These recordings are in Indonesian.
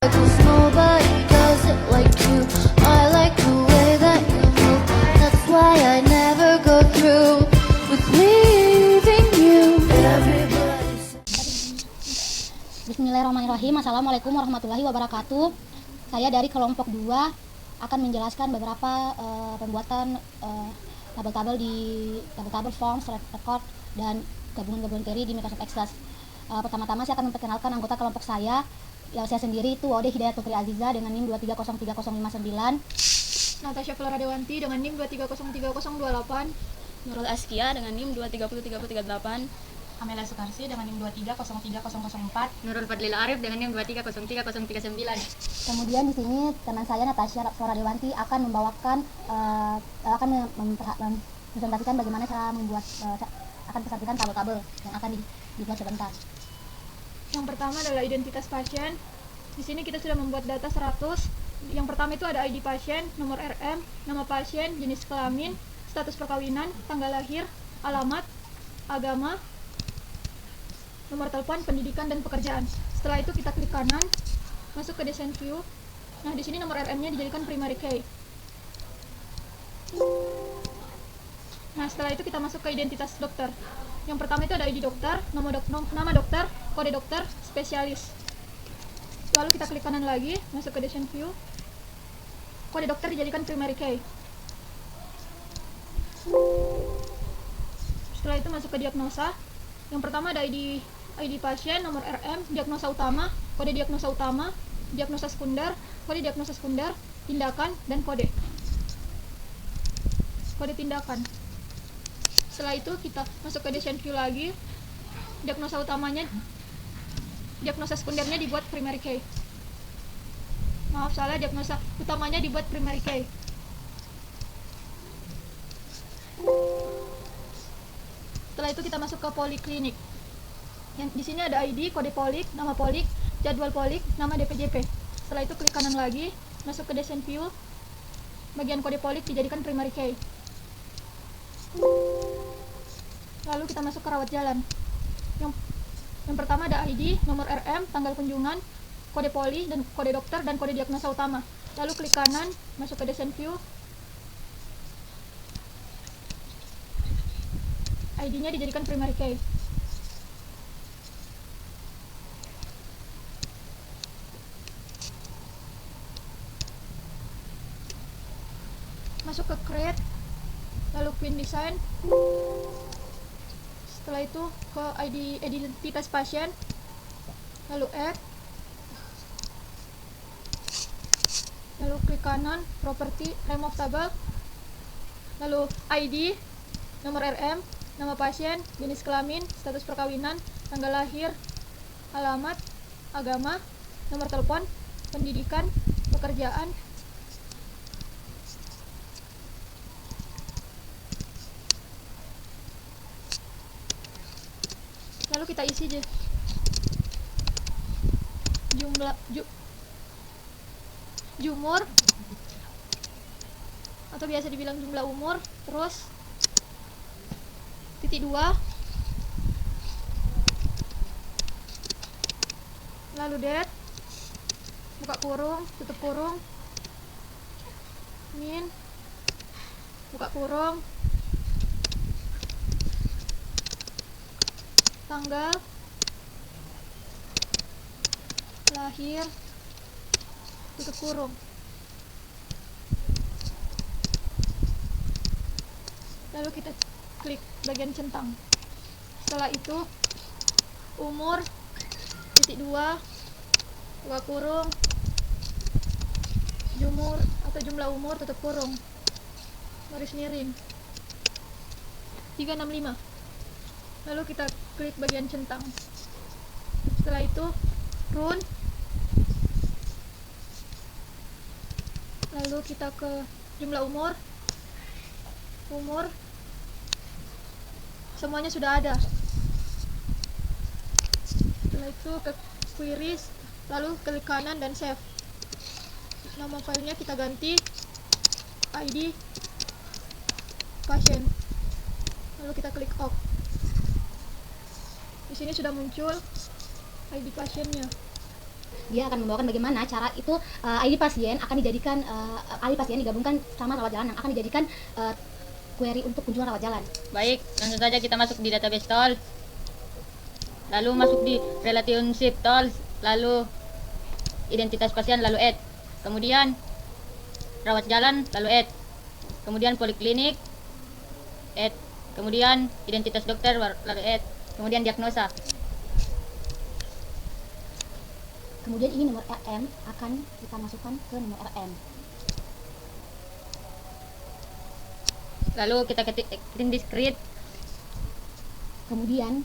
'Cause nobody does it like you. I like the way that you move. That's why I never go through with leaving you. Everybody Bismillahirrahmanirrahim. Assalamualaikum warahmatullahi wabarakatuh. Saya dari kelompok 2 akan menjelaskan beberapa pembuatan tabel-tabel forms, record, dan gabungan-gabungan query di Microsoft Access. Pertama-tama saya akan memperkenalkan anggota kelompok saya. Saya sendiri itu Ode Hidayat Putri Aziza dengan NIM 2303059. Natasha Flora Dewanti dengan NIM 2303028. Nurul Askia dengan NIM 2303038. Amela Sukarsi dengan NIM 2303004. Nurul Fadlil Arif dengan NIM 2303039. Kemudian di sini teman saya Natasha Flora Dewanti akan membawakan mempresentasikan bagaimana cara membuat akan presentasikan tabel-tabel yang akan dibuat sebentar. Yang pertama adalah identitas pasien. Di sini kita sudah membuat data 100. Yang pertama itu ada ID pasien, nomor RM, nama pasien, jenis kelamin, status perkawinan, tanggal lahir, alamat, agama, nomor telepon, pendidikan, dan pekerjaan. Setelah itu kita klik kanan, masuk ke design view. Nah, di sini nomor RM-nya dijadikan primary key. Nah, setelah itu kita masuk ke identitas dokter. Yang pertama itu ada ID dokter, nama dokter, kode dokter, spesialis. Lalu kita klik kanan lagi, masuk ke design view. Kode dokter dijadikan primary key. Setelah itu masuk ke diagnosa. Yang pertama ada ID pasien, nomor RM, diagnosa utama, kode diagnosa utama, diagnosa sekunder, kode diagnosa sekunder, tindakan, dan kode tindakan. Setelah itu kita masuk ke design view lagi. Diagnosa sekundernya dibuat primary key. Maaf, salah, diagnosa utamanya dibuat primary key. Setelah itu kita masuk ke poliklinik. Yang di sini ada ID, kode polik, nama polik, jadwal polik, nama DPJP. Setelah itu klik kanan lagi, masuk ke design view. Bagian kode polik dijadikan primary key. Lalu kita masuk ke rawat jalan. Yang pertama ada ID, nomor RM, tanggal kunjungan, kode poli, dan kode dokter, dan kode diagnosa utama. Lalu klik kanan, masuk ke design view. ID-nya dijadikan primary key. Masuk ke create, lalu print design. Setelah itu ke identitas pasien, lalu add, lalu klik kanan, property, remove table, lalu ID, nomor RM, nama pasien, jenis kelamin, status perkawinan, tanggal lahir, alamat, agama, nomor telepon, pendidikan, pekerjaan. Lalu kita isi jumur, atau biasa dibilang jumlah umur, terus titik 2, lalu date, buka kurung, tutup kurung, min, buka kurung, tanggal lahir, tutup kurung. Lalu kita klik bagian centang. Setelah itu umur, titik 2, buka kurung, jumur atau jumlah umur, tutup kurung, garis miring 365. Lalu kita klik bagian centang. Setelah itu run. Lalu kita ke jumlah umur, semuanya sudah ada. Setelah itu ke queries, lalu klik kanan dan save. Nama filenya kita ganti ID pasien. Lalu kita klik OK. Di sini sudah muncul ID pasiennya. dia akan membawakan bagaimana cara itu ID pasien akan dijadikan ID pasien digabungkan sama rawat jalan yang akan dijadikan query untuk kunjungan rawat jalan. Baik, langsung saja kita masuk di database tools. Lalu masuk di relationship tools, lalu identitas pasien, lalu add. Kemudian rawat jalan, lalu add. Kemudian poliklinik, add. Kemudian identitas dokter, lalu add. Kemudian diagnosa. Kemudian ini nomor RM akan kita masukkan ke nomor RM. Lalu kita ketik di script. Kemudian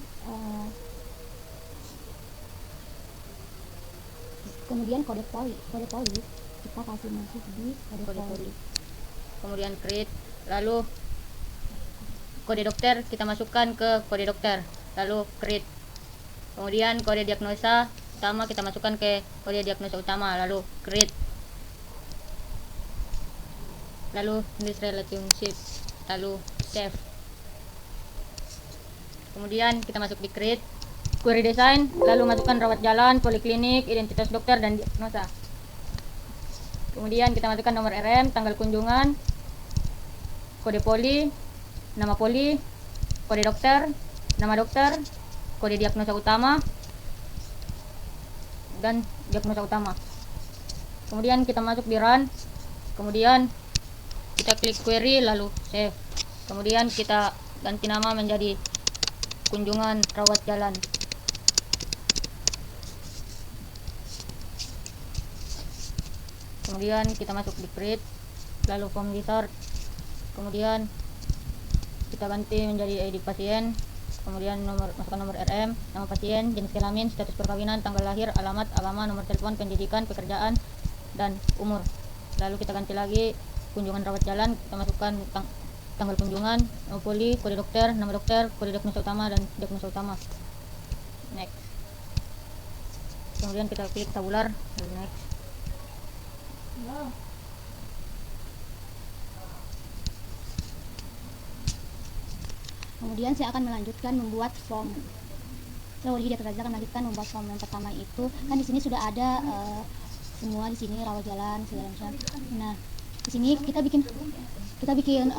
kode poli kita kasih masuk di kode poli. Kemudian create, lalu kode dokter kita masukkan ke kode dokter, lalu create. Kemudian kode diagnosa utama kita masukkan ke kode diagnosa utama, lalu create. Lalu list relationship, lalu save. Kemudian kita masuk di create, query design, lalu masukkan rawat jalan, poliklinik, identitas dokter, dan diagnosa. Kemudian kita masukkan nomor RM, tanggal kunjungan, kode poli, nama poli, kode dokter, nama dokter, kode diagnosa utama, dan diagnosa utama. Kemudian kita masuk di run, kemudian kita klik query, lalu save. Kemudian kita ganti nama menjadi kunjungan rawat jalan. Kemudian kita masuk di create, lalu form resort. Kemudian kita ganti menjadi ID pasien. Kemudian masukkan nomor RM, nama pasien, jenis kelamin, status perkawinan, tanggal lahir, alamat, agama, nomor telepon, pendidikan, pekerjaan, dan umur. Lalu kita ganti lagi kunjungan rawat jalan, kita masukkan tanggal kunjungan, nama poli, kode dokter, nama dokter, kode diagnosa utama, dan diagnosa utama. Next. Kemudian kita klik tabular, lalu next. Kemudian saya akan melanjutkan membuat form. Lalu dia akan melanjutkan membuat form yang pertama itu. Kan di sini sudah ada semua di sini rawat jalan segala macam. Nah, di sini kita bikin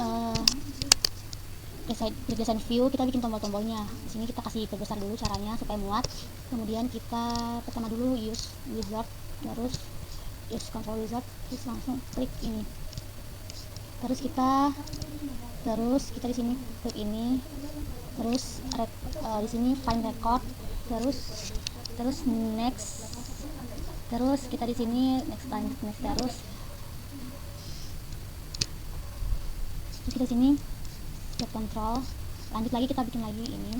design view, kita bikin tombol-tombolnya. Di sini kita kasih perbesar dulu caranya supaya muat. Kemudian kita pertama dulu use wizard, terus use control wizard, terus langsung klik ini. Terus kita di sini klik ini, terus di sini find record, terus next, terus kita di sini next terus kita di sini set control, lanjut lagi kita bikin lagi ini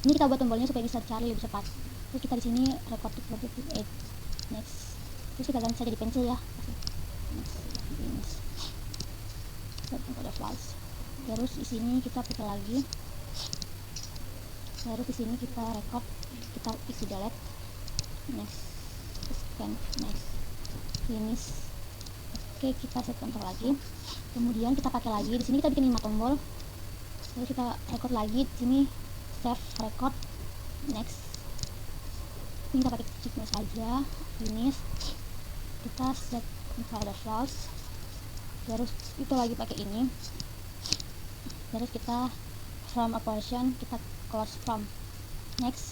kita buat tombolnya supaya bisa cari lebih cepat. Terus kita di sini record to 8 next, terus kita ganti saja di pensil ya. Terus di sini kita pakai lagi, terus di sini kita record, kita isi delete, next, scan, next, finish. Oke, kita set control lagi. Kemudian kita pakai lagi, di sini kita bikin 5 tombol. Terus kita record lagi, di sini save record, next. Ini kita pakai checkmark saja, finish. Kita set file files. Terus itu lagi pakai ini. Terus kita from operation, kita close from, next,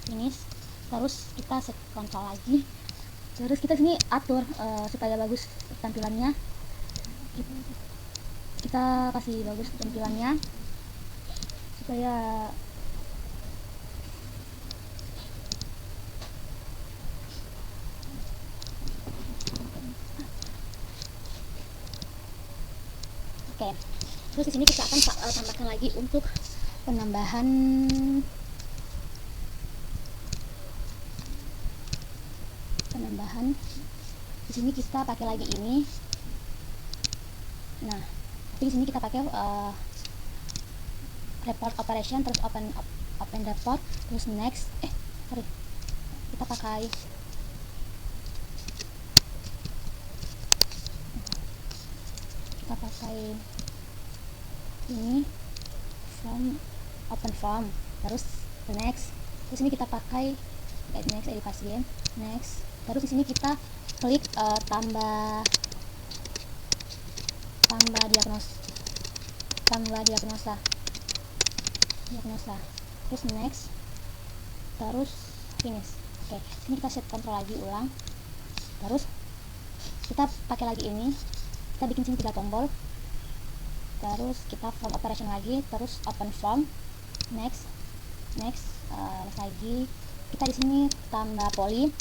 finish. Terus kita set control lagi. Terus kita sini atur supaya bagus tampilannya. Kita kasih bagus tampilannya supaya oke. Terus di sini kita akan tambahkan lagi untuk penambahan di sini kita pakai lagi ini. Nah, tapi di sini kita pakai report operation, terus open report, terus next, kita pakai ini from open form, terus next. Terus ini kita pakai next ID pasien, next. Terus di sini kita klik tambah diagnosa, terus next, terus finish. Oke, sini kita set kontrol lagi ulang, terus kita pakai lagi ini, kita bikin sini 3 tombol, terus kita form operation lagi, terus open form, next lagi kita di sini tambah poly,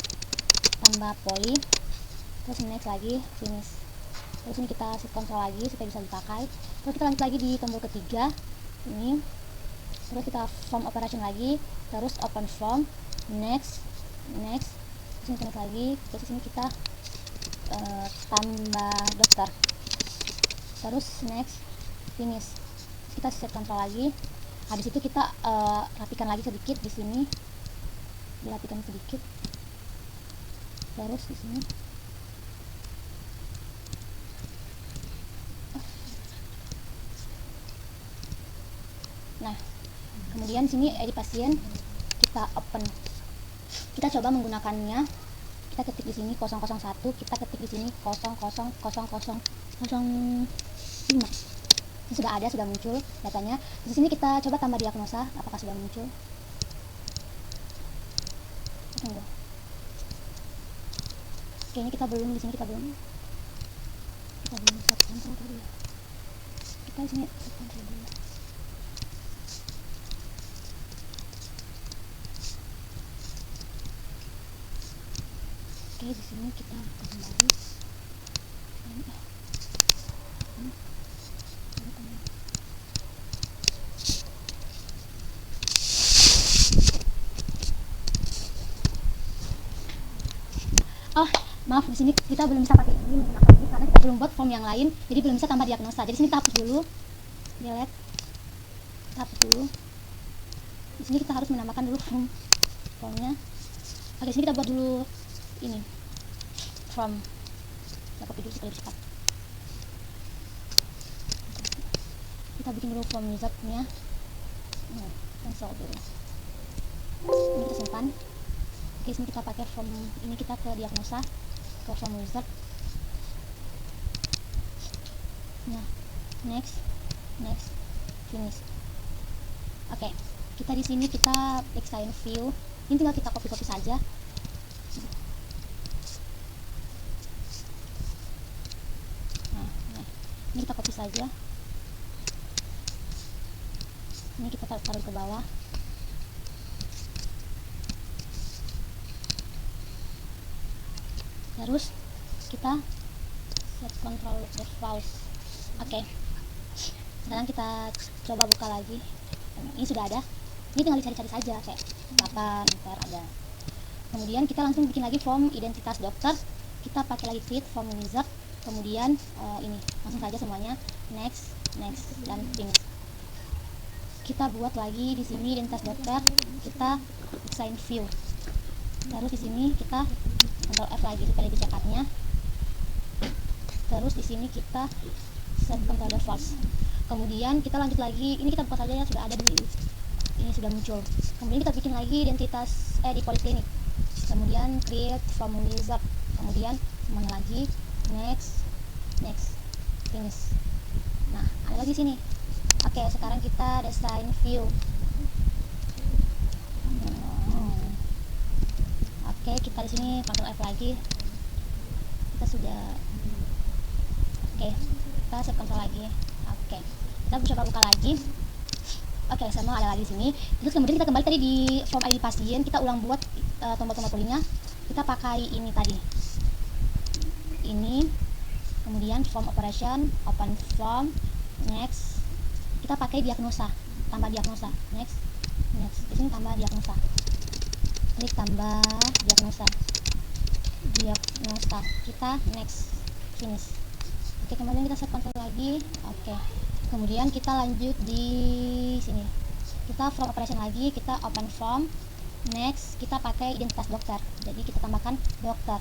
terus next lagi finish. Terus ini kita set kontrol lagi supaya bisa dipakai. Terus kita lanjut lagi di tombol ketiga ini, terus kita form operation lagi, terus open form, next, terus ini connect lagi, terus ini kita tambah dokter, terus next finish. Terus kita set kontrol lagi. Habis itu kita rapikan lagi sedikit di sini, dirapikan sedikit, terus di sini. Nah, kemudian sini ID pasien kita open. Kita coba menggunakannya. Kita ketik di sini 001, kita ketik di sini 000005. Ini sudah ada, sudah muncul datanya. Di sini kita coba tambah diagnosa, apakah sudah muncul? Tunggu. Kayaknya kita belum, di sini kita belum set kontrol dulu. Kita di sini set kontrol dulu. Oke, di sini kita kembali. Oh, maaf, di sini kita belum bisa pakai ini karena kita belum buat form yang lain, jadi belum bisa tambah diagnosa. Jadi sini kita hapus dulu, delete, kita hapus dulu. Di sini kita harus menambahkan dulu formnya. Oke, di sini kita buat dulu ini form. Kita copy dulu supaya lebih cepat. Kita bikin dulu form wizardnya. Cancel dulu. Ini kita simpan. Oke, sini kita pakai form ini, kita ke diagnosa, ke form wizard. Nah, next, finish. Oke, kita di sini kita extend view. Ini tinggal kita copy saja. Nah, ini kita copy saja. Ini kita taruh ke bawah. Terus kita set control browse. Oke. Sekarang kita coba buka lagi. Ini sudah ada. Ini tinggal dicari-cari saja kayak kapan ntar ada. Kemudian kita langsung bikin lagi form identitas dokter. Kita pakai lagi create form wizard. Kemudian ini langsung saja semuanya next dan finish. Kita buat lagi di sini identitas dokter. Kita assign view. Terus di sini kita Ctrl F lagi supaya lebih cepatnya. Terus di sini kita set controller false. Kemudian kita lanjut lagi. Ini kita buka saja ya, sudah ada di ini, sudah muncul. Kemudian kita bikin lagi identitas di poliklinik. Kemudian create form wizard. Kemudian semuanya lagi next finish. Nah, ada lagi sini. Oke, sekarang kita design view. Oke, kita di sini Ctrl F lagi. Kita sudah. Oke, kita set kontrol lagi. Oke, kita coba buka lagi. Oke, semua ada lagi di sini. Terus kemudian kita kembali tadi di form ID pasien. Kita ulang buat tombol-tombol polynya. Kita pakai ini tadi. Ini. Kemudian form operation, open form, next. Kita pakai diagnosa, tambah diagnosa, next. Di sini tambah diagnosa. Klik tambah diagnosa. Kita next, finish. Oke, kemudian kita set kontrol lagi. Oke. Kemudian kita lanjut di sini. Kita form operation lagi, kita open form. Next, kita pakai identitas dokter. Jadi kita tambahkan dokter.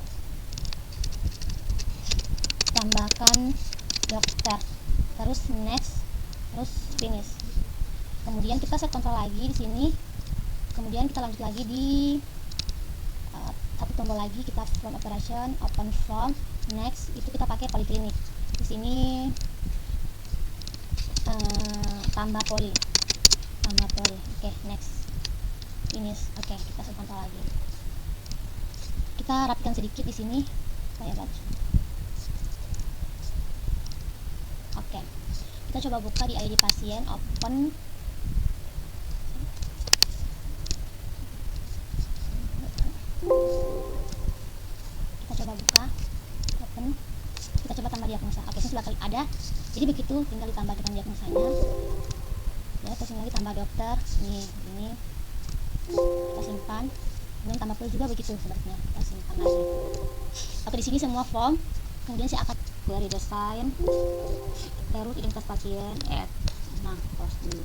Terus next, terus finish. Kemudian kita set kontrol lagi di sini. Kemudian kita lanjut lagi di tombol lagi, kita form operation, open form, next itu kita pakai poliklinik. Di sini tambah poli. Oke, next finish. Oke, kita kontrol lagi. Kita rapikan sedikit di sini supaya bagus. Oke, kita coba buka di ID pasien, open. Kita coba buka, open. Kita coba tambah diagnosa. Oke, sudah ada. Jadi begitu, tinggal ditambah dengan diagnosanya. Ya, terus lagi tambah dokter. Ini kita simpan. Kemudian tambah pil juga begitu sebenarnya. Kita simpan lagi. Oke, di sini semua form. Kemudian saya akan query design, terus identitas pasien, add. Nah, post dulu.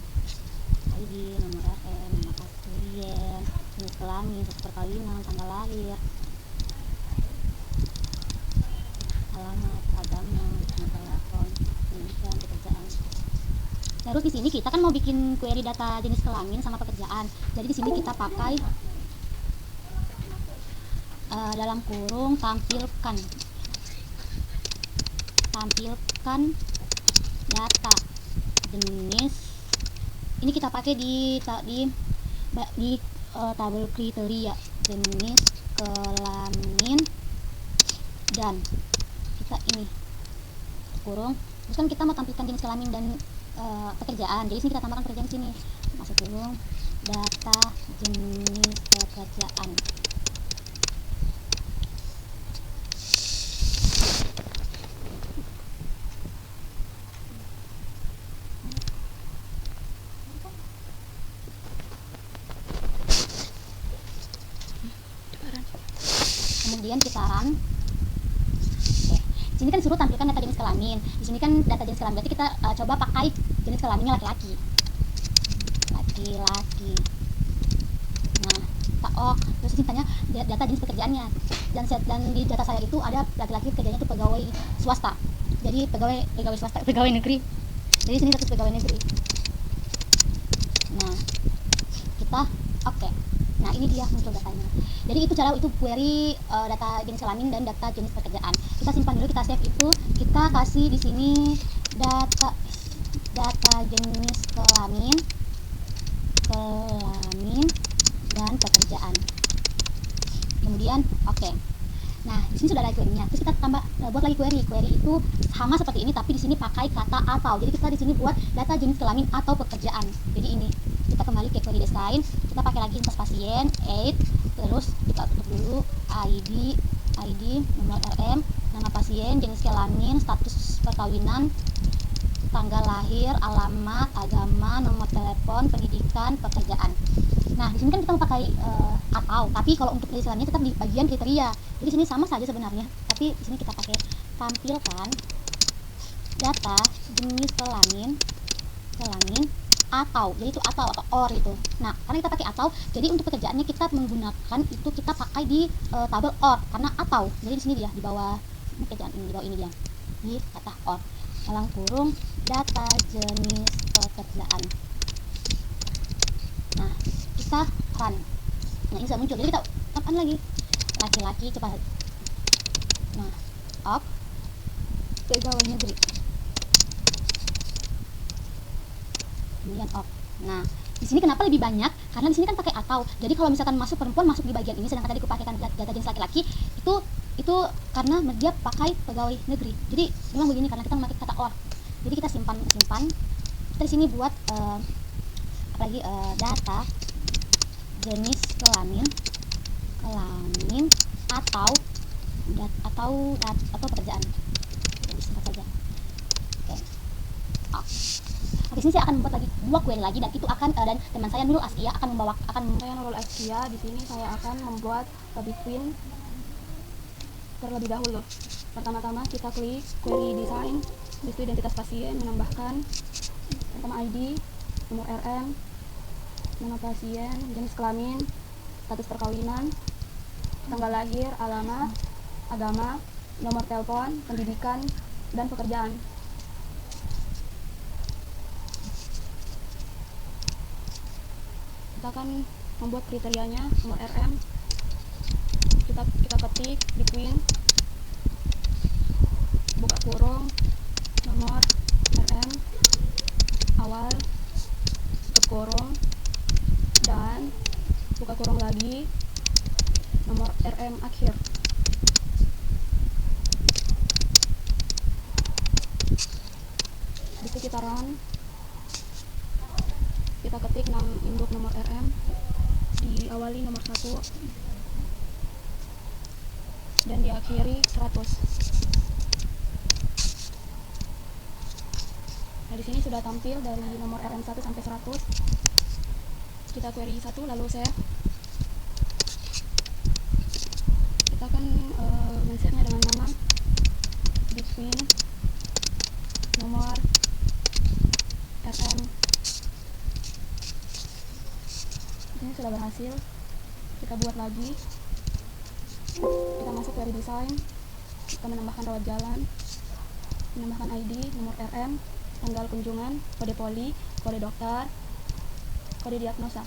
ID, nomor RM, nama pasien, jenis kelamin, status perkawinan, tanggal lahir, alamat, agama, nomor telepon, pendidikan, pekerjaan. Terus di sini kita kan mau bikin query data jenis kelamin sama pekerjaan. Jadi di sini kita pakai dalam kurung tampilkan data jenis. Ini kita pakai di tabel kriteria jenis kelamin dan kita ini kurung. Terus kan kita mau tampilkan jenis kelamin dan pekerjaan. Jadi sini kita tambahkan pekerjaan sini. Masuk kurung data jenis pekerjaan. Kemudian kita run. Oke. Sini kan suruh tampilkan data jenis kelamin. Di sini kan data jenis kelamin. Berarti kita coba pakai jenis kelaminnya laki-laki. Laki-laki. Nah, terus ini tanya data jenis pekerjaannya. Dan di data saya itu ada laki-laki kerjanya itu pegawai swasta. Jadi pegawai negeri. Jadi sini status pegawai negeri. Nah, kita oke. Nah, ini dia muncul datanya. Jadi itu cara itu query data jenis kelamin dan data jenis pekerjaan. Kita simpan dulu, kita save itu, kita kasih di sini data jenis kelamin dan pekerjaan. Kemudian oke. Nah, di sini sudah ada query-nya. Terus kita buat lagi query. Query itu sama seperti ini tapi di sini pakai kata atau. Jadi kita di sini buat data jenis kelamin atau pekerjaan. Jadi ini kita kembali ke query design, kita pakai lagi identitas pasien, age, terus kita tutup dulu ID, nomor RM, nama pasien, jenis kelamin, status perkawinan, tanggal lahir, alamat, agama, nomor telepon, pendidikan, pekerjaan. Nah, di sini kan kita mau pakai atau, tapi kalau untuk tulisannya tetap di bagian kriteria. Jadi sini sama saja sebenarnya, tapi di sini kita pakai tampilkan data jenis kelamin atau, jadi itu atau or itu. Nah, karena kita pakai atau, jadi untuk pekerjaannya kita menggunakan itu, kita pakai di tabel or karena atau. Jadi di sini dia di bawah pekerjaan ini, di bawah ini dia di kata or, dalam kurung data jenis pekerjaan. Nah, kita run. Nah, ini sudah muncul. Jadi kita tapan lagi laki-laki, cepat. Nah, up pegawai negeri. Kemudian off. Nah, di sini kenapa lebih banyak? Karena di sini kan pakai atau. Jadi kalau misalkan masuk perempuan masuk di bagian ini, sedangkan tadi aku pakaikan data jenis laki-laki, itu karena dia pakai pegawai negeri. Jadi memang begini karena kita memakai kata or. Jadi kita simpan. Kita di sini buat apalagi data jenis kelamin atau pekerjaan. Jadi simpan saja. Oke. Off. Di sini saya akan membuat lagi dua query lagi dan itu akan dan teman saya Nurul Askia akan Saya Nurul Askia. Di sini saya akan membuat between terlebih dahulu. Pertama-tama kita klik query design, di situ identitas pasien, menambahkan pertama ID, nomor RM, nama pasien, jenis kelamin, status perkawinan, tanggal lahir, alamat, agama, nomor telepon, pendidikan, dan pekerjaan. Kita akan membuat kriterianya, nomor RM, kita ketik between, buka kurung, nomor RM awal, tutup kurung, dan buka kurung lagi, nomor RM akhir. Bisa kita run, kita ketik induk nomor RM, diawali nomor 1 dan diakhiri 100. Nah, di sini sudah tampil dari nomor RM1 sampai 100. Kita query 1 lalu save. Kita akan men-save-nya dengan nama between nomor RM. Ini sudah berhasil. Kita buat lagi. Kita masuk query design. Kita menambahkan rawat jalan, menambahkan ID, nomor RM, tanggal kunjungan, kode poli, kode dokter, kode diagnosa.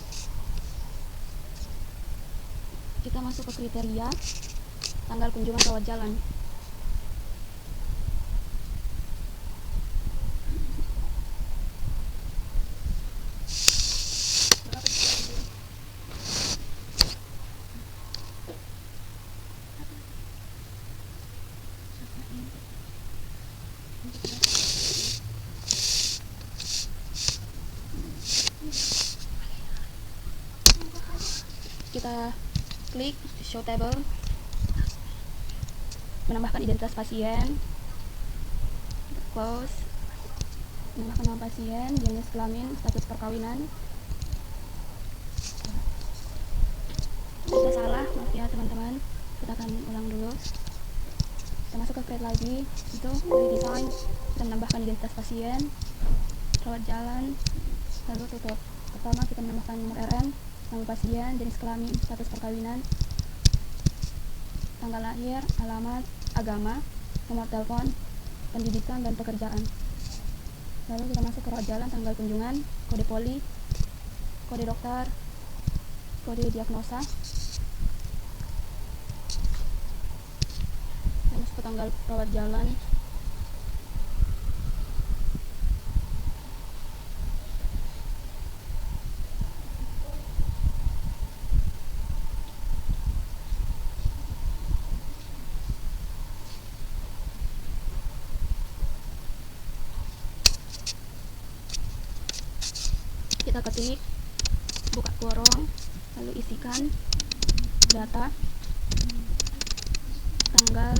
Kita masuk ke kriteria, tanggal kunjungan rawat jalan. Kita klik show table, menambahkan identitas pasien, close, menambahkan nama pasien, jenis kelamin, status perkawinan. Kita salah, maaf ya teman-teman, kita akan ulang dulu. Kita masuk ke create lagi, itu query design, kita menambahkan identitas pasien, rawat jalan, lalu tutup. Pertama kita menambahkan nomor RM, nama pasien, jenis kelamin, status perkawinan, tanggal lahir, alamat, agama, nomor telepon, pendidikan, dan pekerjaan. Lalu kita masuk ke rawat jalan, tanggal kunjungan, kode poli, kode dokter, kode diagnosa. Kita masuk ke tanggal rawat jalan. Kita ketik, buka kurung, lalu isikan data, tanggal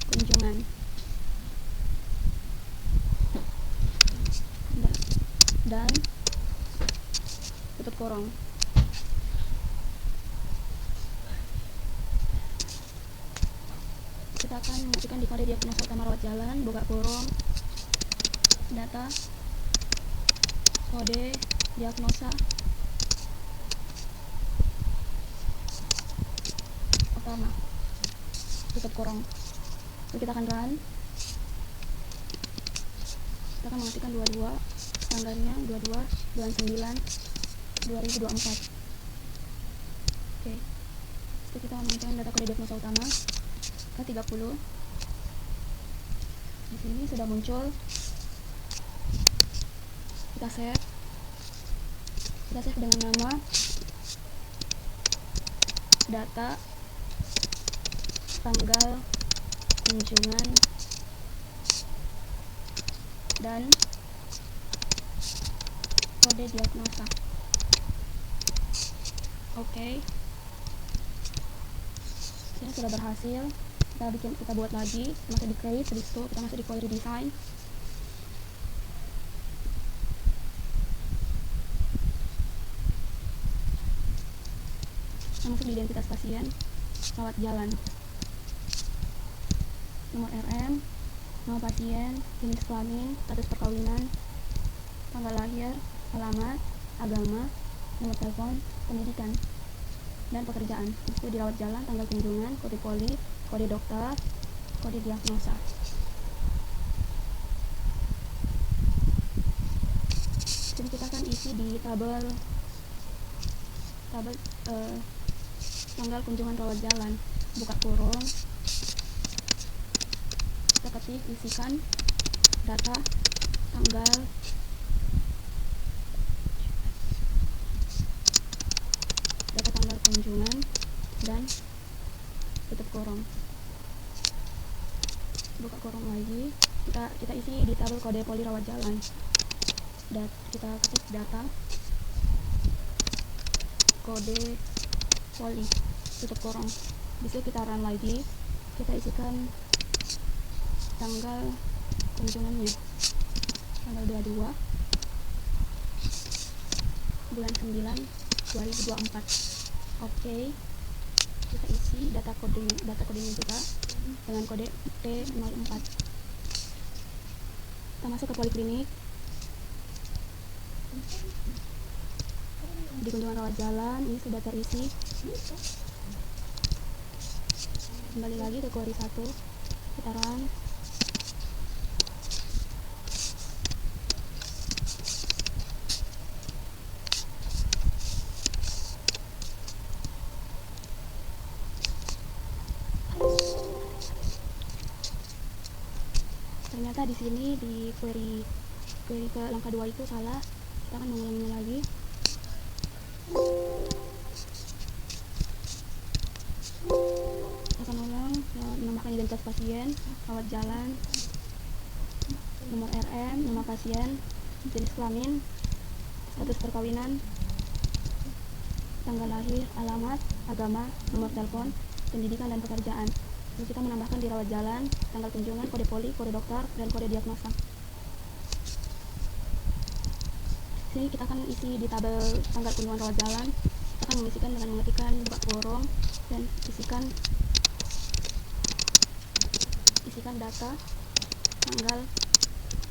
kunjungan, dan tutup kurung. Kita akan masukkan di kode diagnosa utama rawat jalan, buka kurung, data, kode diagnosa utama, tutup kurung. Lalu kita akan run. Kita akan mengetikkan 22, tanggalnya 22 bulan 9 2024. Oke. Setelah kita mengetikkan data kode diagnosa utama ke 30. Di sini sudah muncul. Kita save. Kita save dengan nama, data, tanggal kunjungan, dan kode diagnosa. Oke. Ini sudah berhasil. Kita buat lagi, masuk di create, habis itu kita masuk di query design. Masuk di identitas pasien, rawat jalan, nomor RM, nama pasien, jenis kelamin, status perkawinan, tanggal lahir, alamat, agama, nomor telepon, pendidikan, dan pekerjaan. Itu di rawat jalan, tanggal kunjungan, kode poli, kode dokter, kode diagnosa. Jadi kita akan isi di tabel tanggal kunjungan rawat jalan. buka kurung, kita ketik, isikan data tanggal kunjungan dan tutup kurung. Buka kurung lagi, kita isi di tabel kode poli rawat jalan. Dan kita ketik data kode poli, tutup kurung. Bisa kita run lagi, kita isikan tanggal kunjungannya, tanggal 22 bulan 9 2024. Oke, kita isi data kodenya juga dengan kode T04. Kita masuk ke poliklinik. Di kunjungan rawat jalan ini sudah terisi. Kembali lagi ke query 1, kita run. Ternyata di sini di query ke langkah 2 itu salah. Kita akan mengulanginya lagi. Kita akan ulang, menambahkan identitas pasien, rawat jalan, nomor RM, nama pasien, jenis kelamin, status perkawinan, tanggal lahir, alamat, agama, nomor telepon, pendidikan dan pekerjaan. Lalu kita menambahkan di rawat jalan, tanggal kunjungan, kode poli, kode dokter, dan kode diagnosa. Sini kita akan isi di tabel tanggal kunjungan rawat jalan. Kita akan mengisikan dengan mengetikkan buka kurung dan isikan data tanggal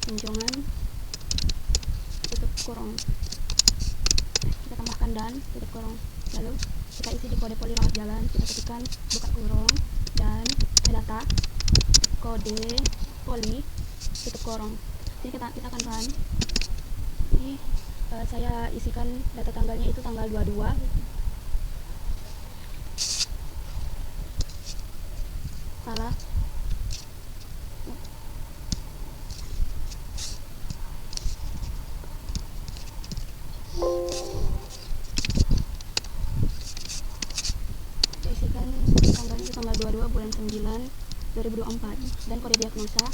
kunjungan, tutup kurung. Kita tambahkan dan tutup kurung. Lalu kita isi di kode poli rawat jalan. Kita ketikkan buka kurung dan data kode poli, tutup kurung. Jadi kita akan run. Ini saya isikan data tanggalnya itu tanggal 22. Salah. Saya isikan tanggalnya itu tanggal 22 bulan 9 2024 dan kode diagnosa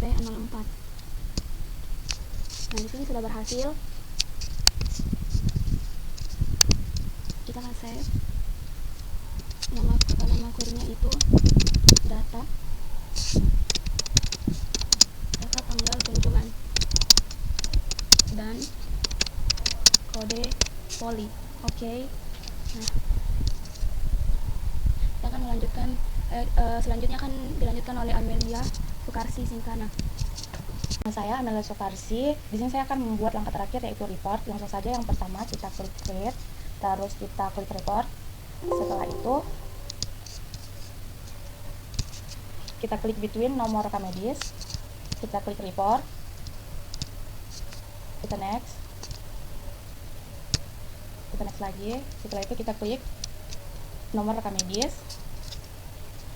P04. Nah, di sini sudah berhasil. Kita akan save. Nama query-nya itu data tanggal kunjungan dan kode poli. Oke. Nah, kita akan melanjutkan. Selanjutnya akan dilanjutkan oleh Amelia Soekarsi Singkana. Saya Amelia Soekarsi. Di sini saya akan membuat langkah terakhir yaitu report. Langsung saja yang pertama kita klik create, terus kita klik report. Setelah itu kita klik between nomor rekam medis, kita klik report, kita next lagi. Setelah itu kita klik nomor rekam medis,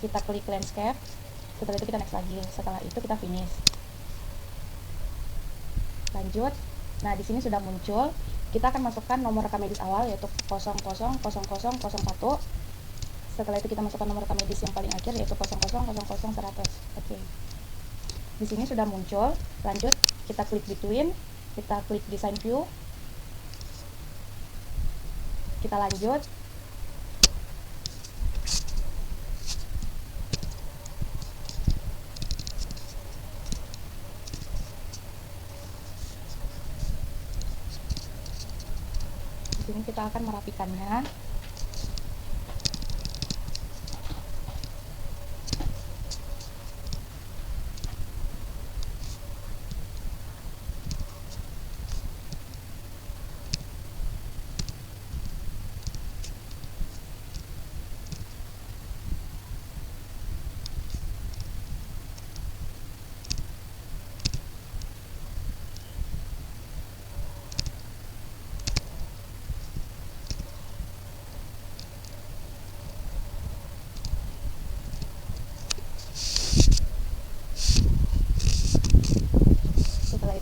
kita klik landscape, setelah itu kita next lagi. Setelah itu kita finish. Lanjut. Nah, di sini sudah muncul. Kita akan masukkan nomor rekam medis awal yaitu 000001. Setelah itu kita masukkan nomor rekam medis yang paling akhir yaitu 00000100. Oke. Di sini sudah muncul. Lanjut, kita klik between, kita klik design view. Kita lanjut. Di sini kita akan merapikannya.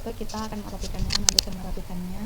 itu kita akan merapikannya, melanjutkan merapikannya.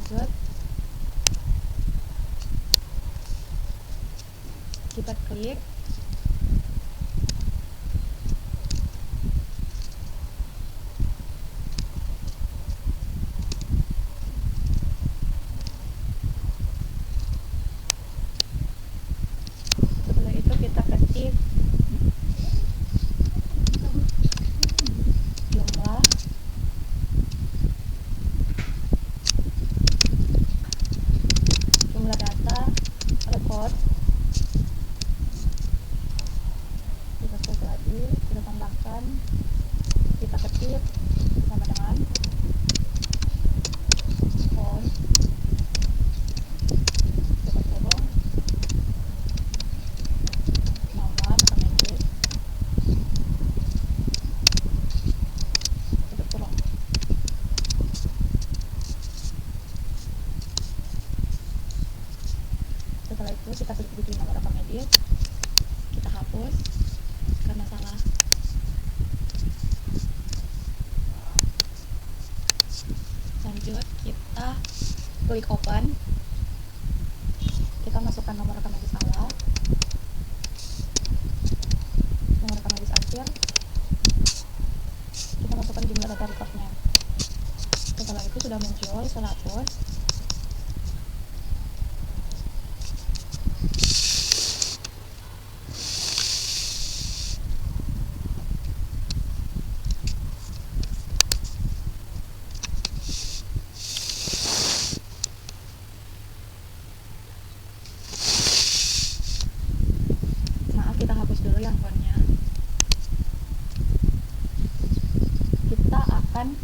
Lanjut, kita klik setelah itu kita ketik jumlah data record, kita cek lagi, kita tambahkan, kita ketik sama dengan phone, kita colong nomor medis, kita colong. Setelah itu kita klik di nomor rekam medis, kita hapus karena salah. Lanjut, kita klik open, kita masukkan nomor rekam medis awal, nomor rekam medis akhir, kita masukkan jumlah data recordnya. Setelah itu sudah muncul 100. Maaf, kita hapus dulu yang fontnya. Kita akan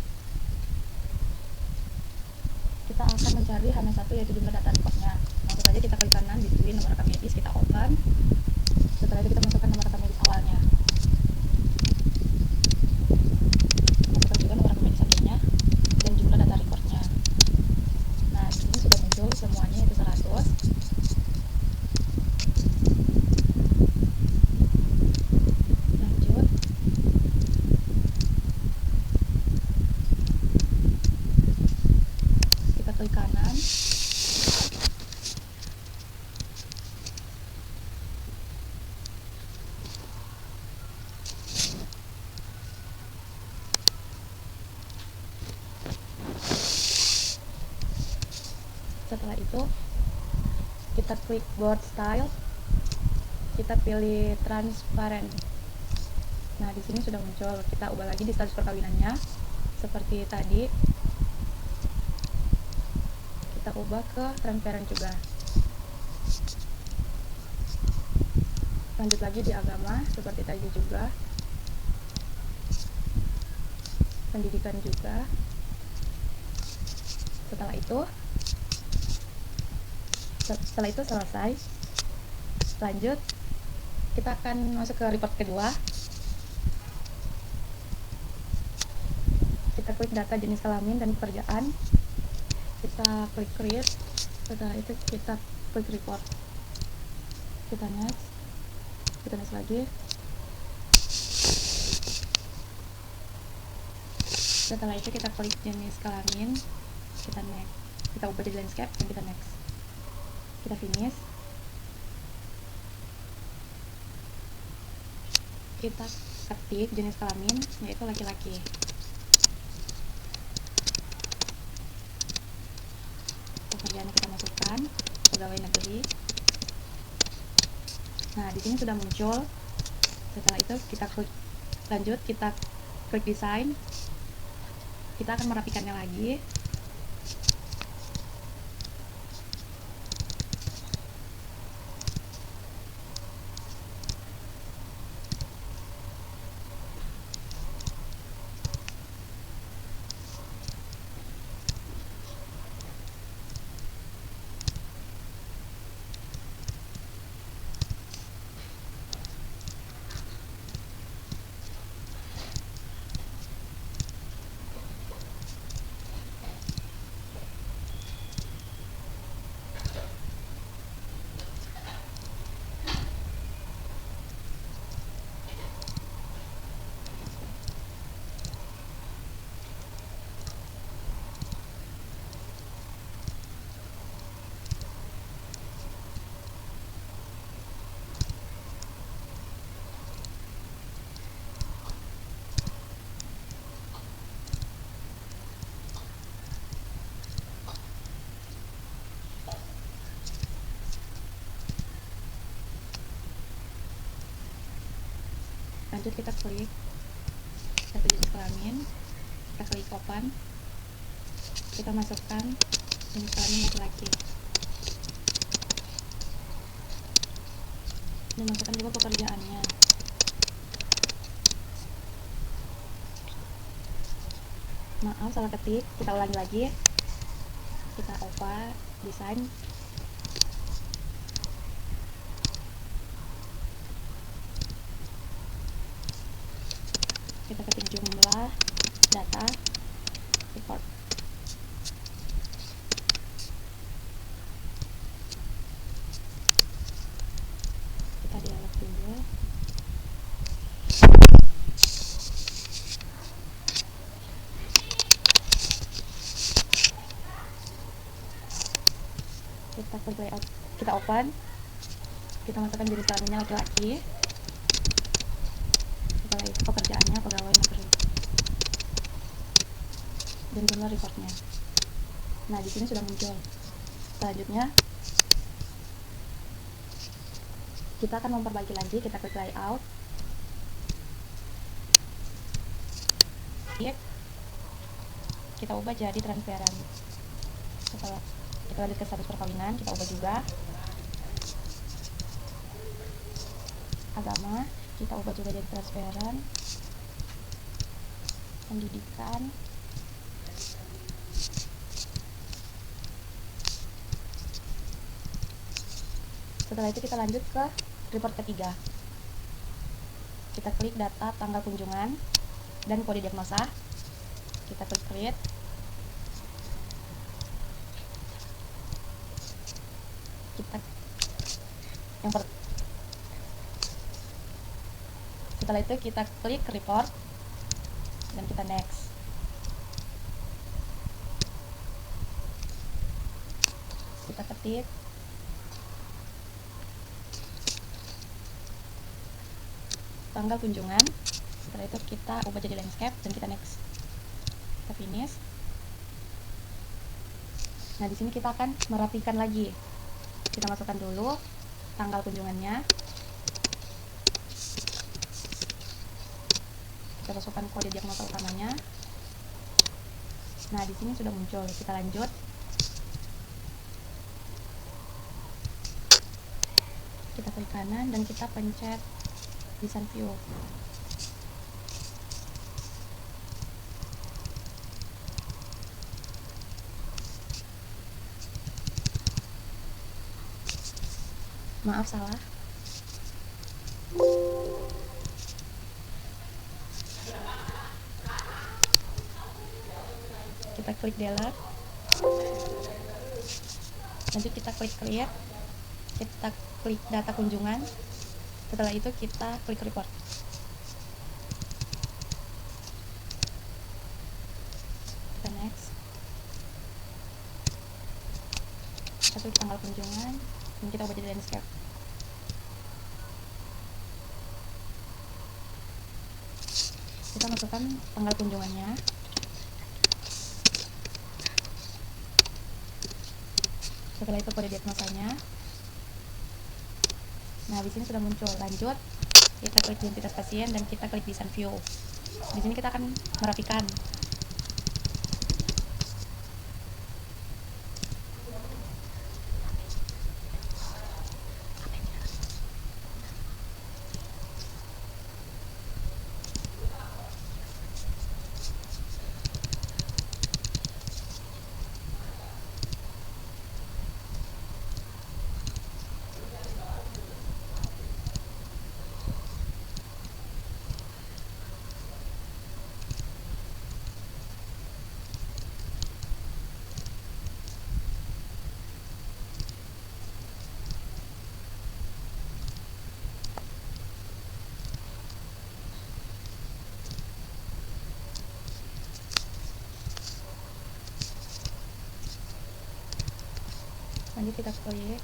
mencari hanya satu, yaitu jumlah data recordnya. Langsung saja kita klik kanan di sini nomor rekam medis, kita open. Setelah itu kita masukkan nomor rekam medis awalnya, masukkan juga nomor rekam medis akhirnya dan jumlah data recordnya. Nah, ini sudah muncul semuanya, itu 100. Setelah itu kita klik board style, kita pilih transparent. Nah, di sini sudah muncul. Kita ubah lagi di status perkawinannya seperti tadi. Kita ubah ke transparent juga. Lanjut lagi di agama seperti tadi juga. Pendidikan juga. Setelah itu selesai. Lanjut, kita akan masuk ke report kedua. Kita klik data jenis kelamin dan pekerjaan. Kita klik create. Setelah itu kita klik report. Kita next. Kita next lagi. Setelah itu kita klik jenis kelamin. Kita next. Kita ubah jadi landscape dan kita next. Kita finish. Kita ketik jenis kelamin yaitu laki-laki. Pekerjaan kita masukkan pegawai negeri. Nah, di sini sudah muncul. Setelah itu kita klik lanjut, kita klik desain. Kita akan merapikannya lagi. Lanjut kita klik satu jenis kelamin, kita klik open, kita masukkan jenis kelamin laki-laki dan masukkan juga pekerjaannya. Maaf salah ketik, kita ulangi lagi. Kita open desain, kita ketik jumlah data report. Kita dialog dulu. Kita klik layout, kita open, kita masukkan jenis kelaminnya laki-laki. Setelah itu pekerjaannya pegawai negeri dan jumlah reportnya. Nah, di sini sudah muncul. Selanjutnya kita akan memperbaiki lagi. Kita klik layout, kita ubah jadi transparan. Setelah kita lanjut ke status perkawinan, kita ubah juga. Agama kita ubah juga jadi transparan. Pendidikan setelah itu kita lanjut ke report ketiga. Kita klik data tanggal kunjungan dan kode diagnosa. Kita klik create. Setelah itu kita klik report dan kita next. kita ketik tanggal kunjungan. Setelah itu kita ubah jadi landscape dan kita next, kita finish. Nah, di sini kita akan merapikan lagi. Kita masukkan dulu tanggal kunjungannya, kita masukkan kode diagnosa utamanya. Nah, di sini sudah muncul. Kita lanjut. Kita klik kanan dan kita pencet design view. Maaf, salah. Kita klik delete. Lanjut kita klik clear. Kita klik data kunjungan. Setelah itu kita klik report. Kita next. Kita klik tanggal kunjungan dan kita ubah jadi landscape. Kita masukkan tanggal kunjungannya. Setelah itu kode diagnosanya. Nah, di sini sudah muncul. Lanjut, kita klik identitas pasien dan kita klik design view. Di sini kita akan merapikan. Lanjut kita klik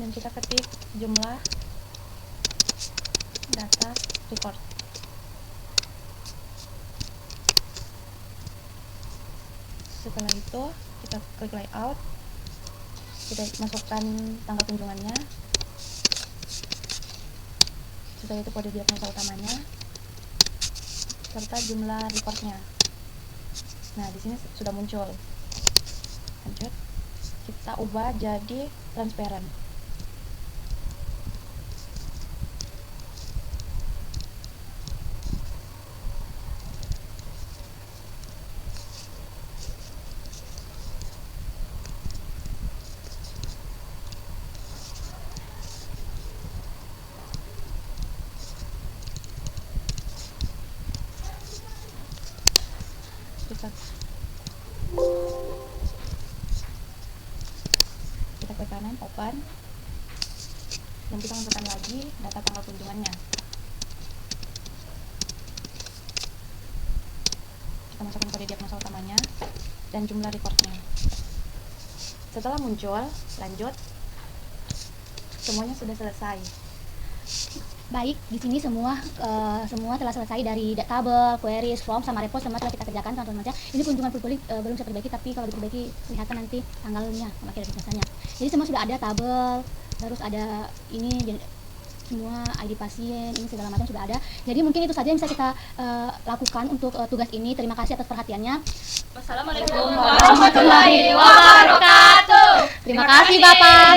dan kita ketik jumlah data report. Setelah itu kita klik layout, kita masukkan tanggal kunjungannya. Setelah itu kode diagnosa utamanya serta jumlah reportnya. Nah, di sini sudah muncul. Lanjut, kita ubah jadi transparent. Kita klik kanan, open, dan kita masukkan lagi data tanggal kunjungannya. Kita masukkan kode diagnosa utamanya dan jumlah reportnya. Setelah muncul, lanjut, semuanya sudah selesai. Baik, di sini semua telah selesai dari tabel, queries, form, sama report semua telah kita kerjakan teman-teman. Ini kunjungan publik belum bisa diperbaiki, tapi kalau diperbaiki kelihatan nanti tanggalnya sama kira biasanya. Jadi semua sudah ada tabel, terus ada ini semua ID pasien, ini segala macam sudah ada. Jadi mungkin itu saja yang bisa kita lakukan untuk tugas ini. Terima kasih atas perhatiannya. Wassalamualaikum warahmatullahi wabarakatuh. Terima kasih Bapak.